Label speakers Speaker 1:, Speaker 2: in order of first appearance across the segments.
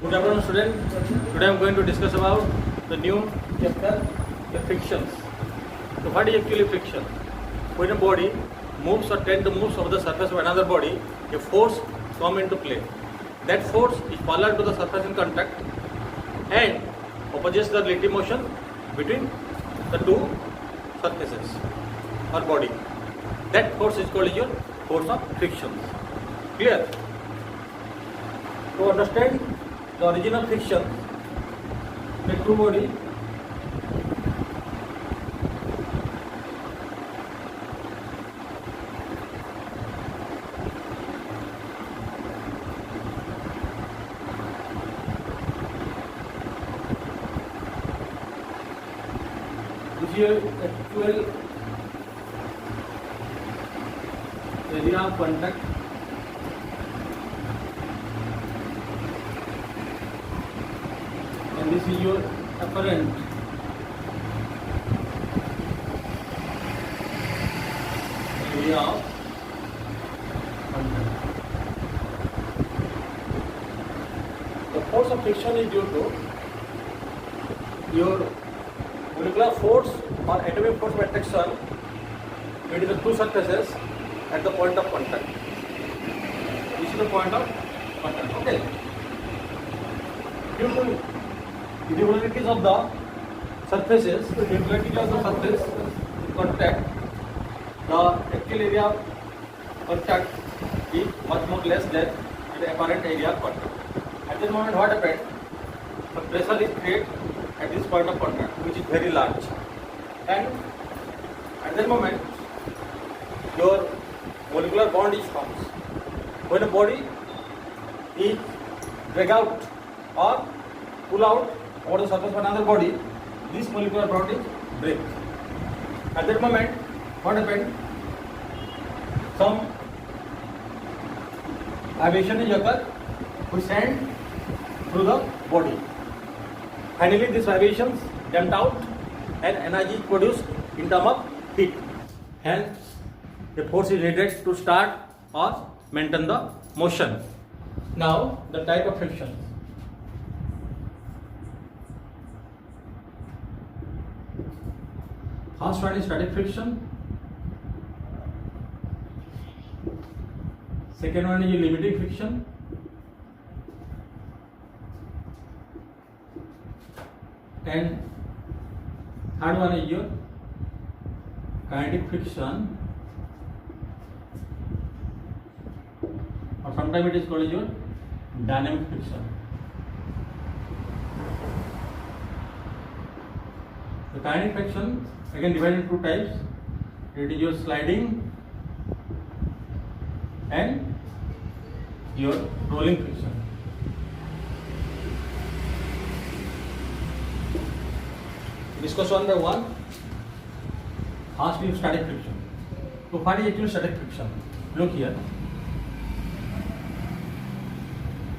Speaker 1: Good afternoon, student. Today I am going to discuss about the new chapter, the frictions. So, what is actually friction? When a body moves or tends to move over the surface of another body, a force comes into play. That force is parallel to the surface in contact and opposes the relative motion between the two surfaces or body. That force is called your force of friction. Clear? To understand the origin of friction, the two body this is your actual area of contact. And this is your apparent area of contact. The force of friction is due to your molecular force or atomic force of attraction between the two surfaces at the point of contact. This is the point of contact. Okay. Due to irregularities of the surfaces, the irregularity of the surface contact, the actual area of contact is much more less than the apparent area of contact. At this moment, what happened? The pressure is created at this point of contact, which is very large, and at that moment, your molecular bond is formed. When a body is drag out or pull out over the surface of another body, this molecular bond is break. At that moment, what happened? Some vibration is occur, which send through the body. Finally, these vibrations damped out and energy is produced in terms of heat. Hence, the force is needed to start or maintain the motion. Now, the type of friction. First one is static friction. Second one is limiting friction. And third one is your kinetic friction, or sometimes it is called your dynamic friction. The kinetic friction again divided into two types. It is your sliding and your rolling friction. Discuss one by one. First is static friction. So what is actually static friction? Look here.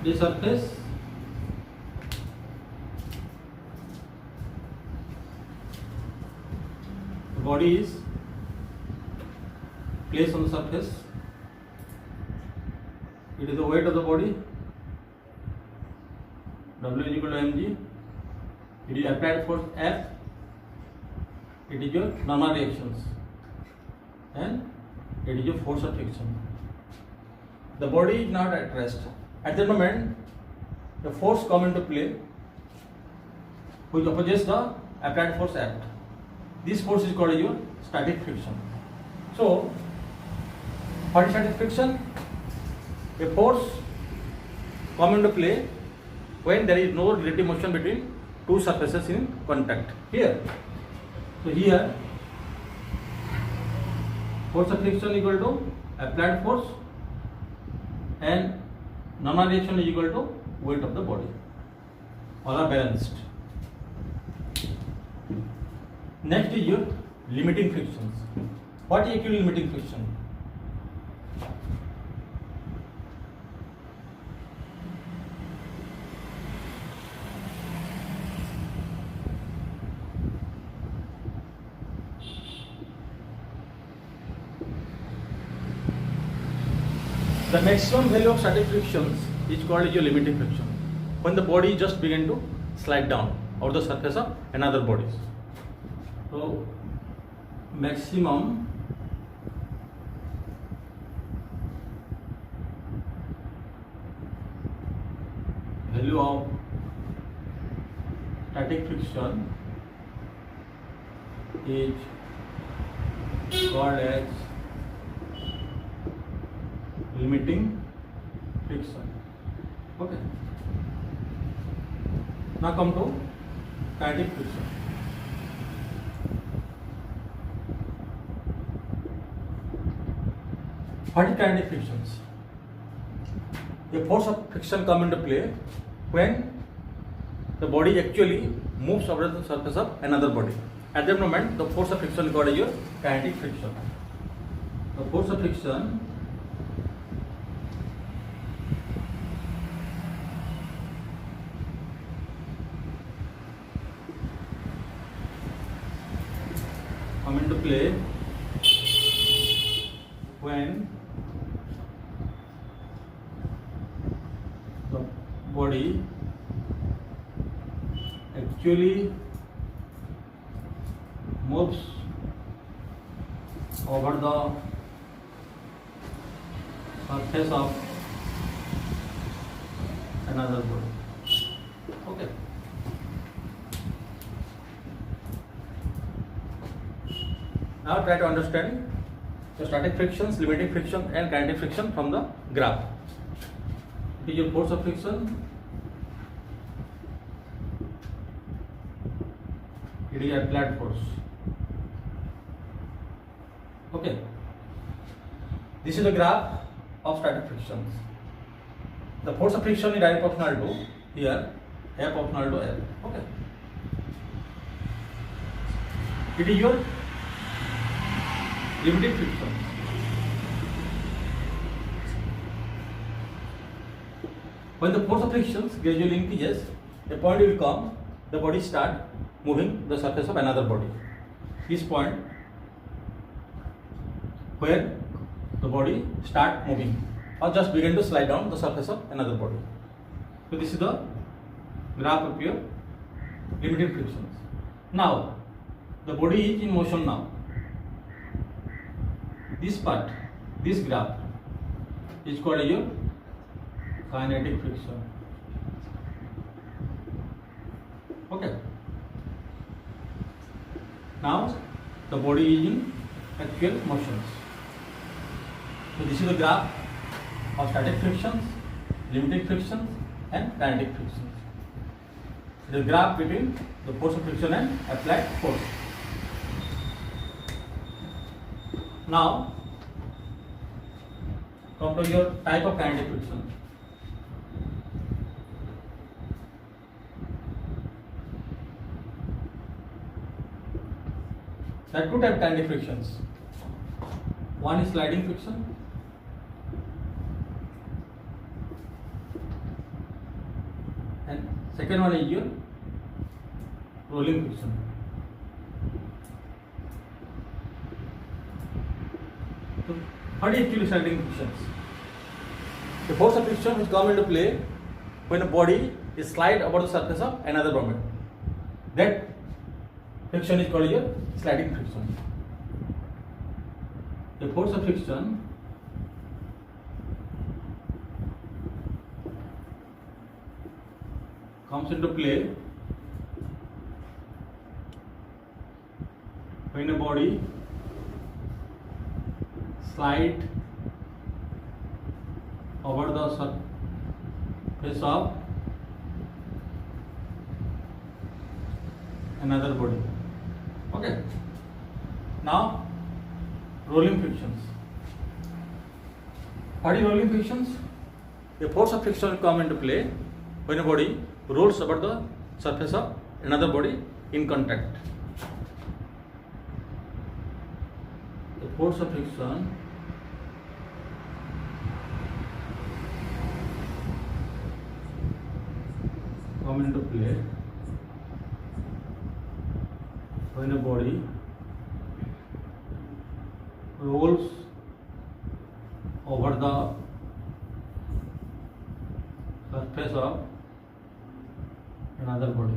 Speaker 1: The surface the body is placed on the surface. It is the weight of the body. W is equal to mg. It is applied force F. It is your normal reactions, and it is your force of friction. The body is not at rest. At that moment, the force comes into play, which opposes the applied force act. This force is called your static friction. So, what is static friction? A force comes into play when there is no relative motion between two surfaces in contact. Here. So here, force of friction equal to applied force and normal reaction is equal to weight of the body. All are balanced. Next is your limiting frictions. What is actually limiting friction? The maximum value of static frictions is called your limiting friction. when the body just begin to slide down over the surface of another body. So maximum value of static friction is called as limiting friction. Okay. Now come to kinetic friction. What is kinetic frictions? The force of friction come into play when the body actually moves over the surface of another body. At that moment, the force of friction is called as your kinetic friction. The force of friction come into play when the body actually moves over the surface of another body. Okay. Now try to understand the static frictions, limiting friction and kinetic friction from the graph. It is your force of friction. It is applied force. Okay. This is the graph of static frictions. The force of friction is direct proportional to here, F proportional to L. Okay. It is your limiting friction. When the force of friction gradually increases, a point will come, the body start moving the surface of another body. This point where the body start moving or just begin to slide down the surface of another body. So this is the graph of your limiting frictions. Now the body is in motion now. This part, this graph is called your kinetic friction. Okay. Now the body is in actual motions. So this is the graph of static frictions, limiting frictions and kinetic frictions. It is the graph between the force of friction and applied force. Now come to your type of kinetic friction. There are two types of kinetic frictions. One is sliding friction and second one is your rolling friction. So what is actually sliding frictions? The force of friction which come into play when a body is slide over the surface of another body. That friction is called your sliding friction. The force of friction comes into play when a body slide over the surface of another body. Okay. Now rolling frictions. What is rolling frictions? The force of friction will come into play when a body rolls over the surface of another body in contact. The force of friction come into play when a body rolls over the surface of another body.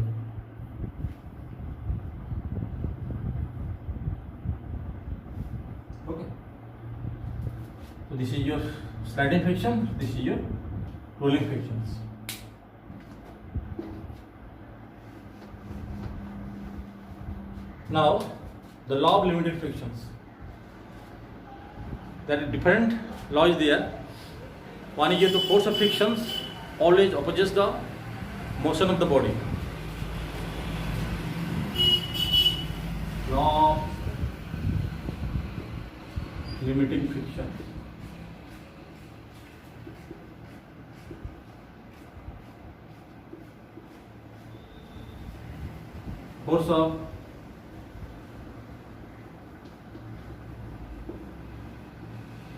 Speaker 1: Okay. So this is your sliding friction. This is your rolling frictions. Now, the law of limited frictions. There is different law is there. One is the force of frictions always opposes the motion of the body. Law of limiting friction. Force of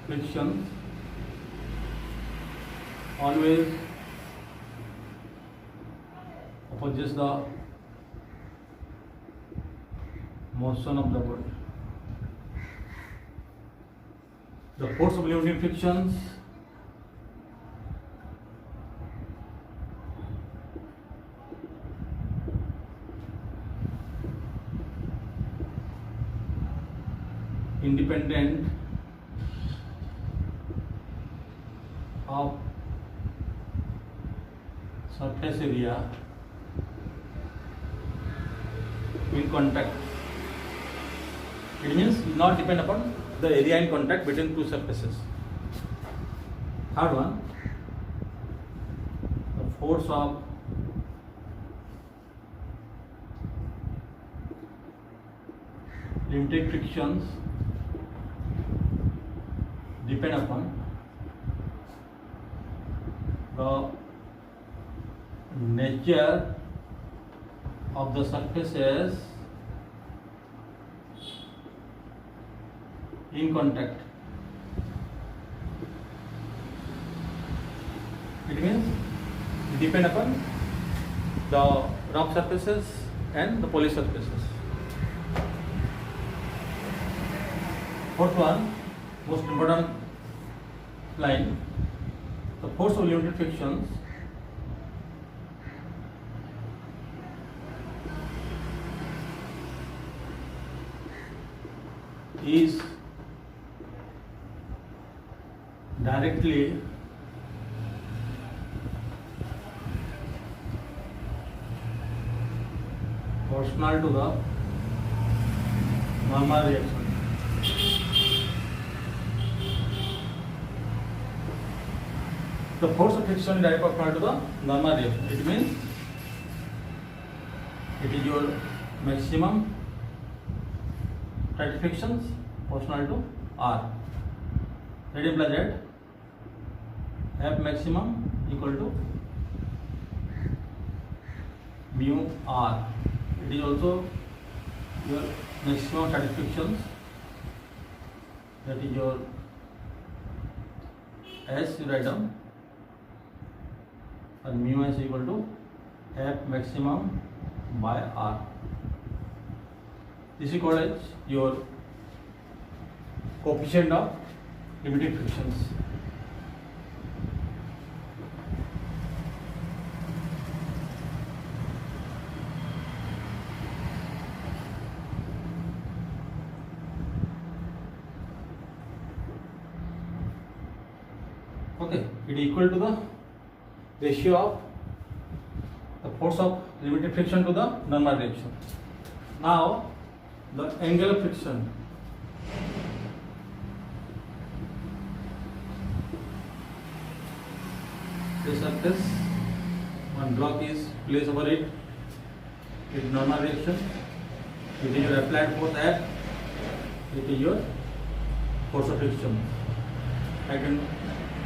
Speaker 1: friction always opposes the motion of the body. The force of limiting frictions independent of surface area in contact. It means not depend upon the area in contact between two surfaces. Third one, the force of limited frictions depend upon the nature of the surfaces in contact. It means it depend upon the rough surfaces and the polished surfaces. Fourth one, most important line, the force of limited frictions is directly proportional to the normal reaction. The force of friction is directly proportional to the normal reaction. It means it is your maximum static frictions proportional to R. That implies that F maximum equal to mu R. It is also your maximum static frictions, that is your S, you write down, and mu S equal to F maximum by R. This is called as your coefficient of limited frictions. Okay, it is equal to the ratio of the force of limited friction to the normal reaction. Now, the angle of friction. The surface, one block is placed over it, it is normal reaction, it is your applied force F, it is your force of friction, right and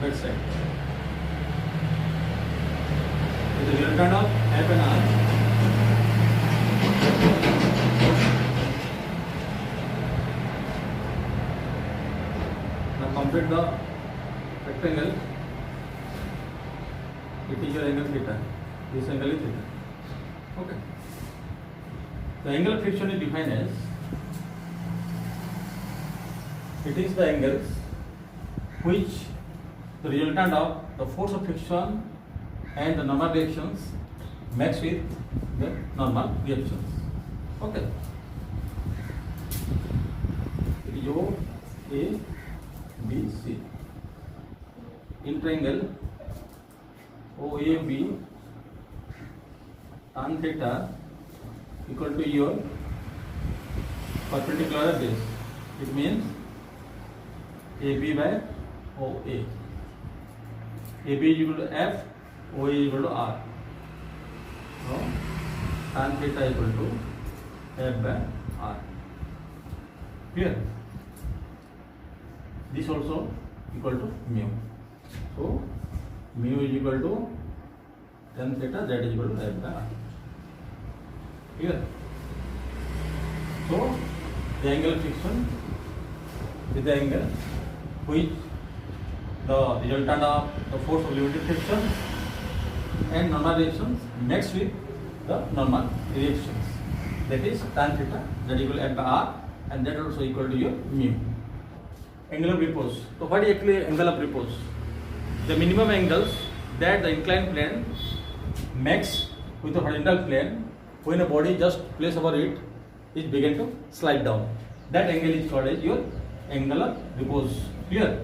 Speaker 1: back side. With the resultant of F and R, now complete the rectangle. It is your angle theta. This angle is theta. Okay. The angle of friction is defined as, it is the angles which the resultant of the force of friction and the normal reactions max with the normal reactions. Okay. It is O, A, B, C. In triangle OAB, tan theta equal to your perpendicular base. It means AB by OA. AB is equal to F, OA is equal to R. So tan theta equal to F by R. Clear? This also equal to mu. So mu is equal to tan theta, that is equal to F by R. Clear? So the angle of friction is the angle which the resultant of the force of limited friction and normal reactions mixed with the normal reactions. That is tan theta, that is equal to F by R, and that also equal to your mu. Angle of repose. So what is actually angle of repose? The minimum angles that the inclined plane makes with the horizontal plane when a body just placed over it is begin to slide down. That angle is called as your angle of repose. Clear?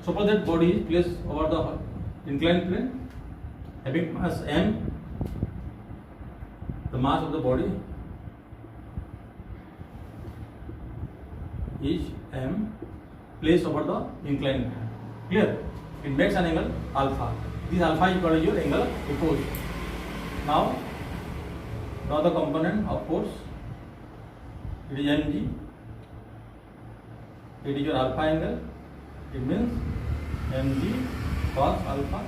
Speaker 1: Suppose that body is placed over the inclined plane having mass m. The mass of the body is m placed over the inclined plane. Clear? It makes an angle alpha. This alpha is called your angle of repose. Now the component of force, it is mg. It is your alpha angle. It means mg cos alpha.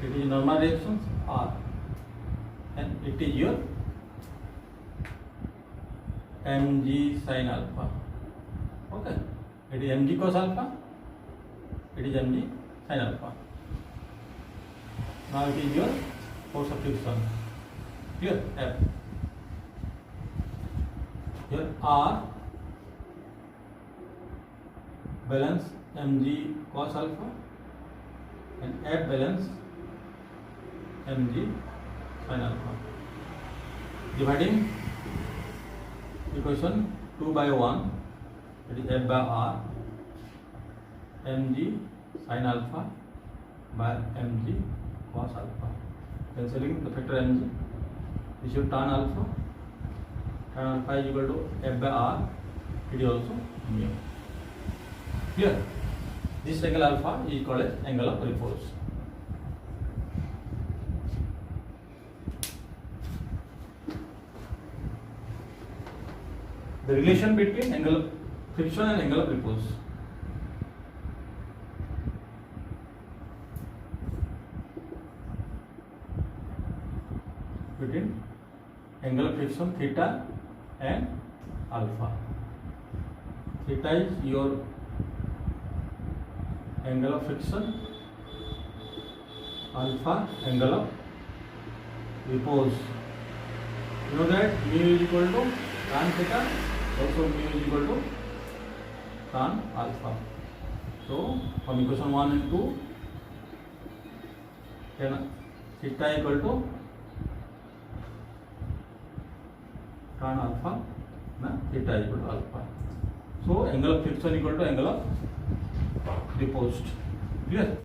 Speaker 1: It is normal reactions R, and it is your mg sin alpha. Okay. It is mg cos alpha. It is mg sin alpha. Now it is your force of friction. Here F. Here R balance mg cos alpha and F balance mg sin alpha. Dividing equation 2 by 1, it is F by R mg sin alpha by mg cos alpha. Cancelling the factor mg, this is tan alpha. Tan alpha is equal to F by R. It is also mu. Clear? This angle alpha is called as angle of repose. The relation between angle of friction and angle of repose. Between angle of friction theta and alpha. Theta is your angle of friction, alpha angle of repose. You know that mu is equal to tan theta, also mu is equal to tan alpha. So from equation 1 and 2, then theta equal to tan alpha, theta equal to alpha. So angle of friction equal to angle of repose. Clear?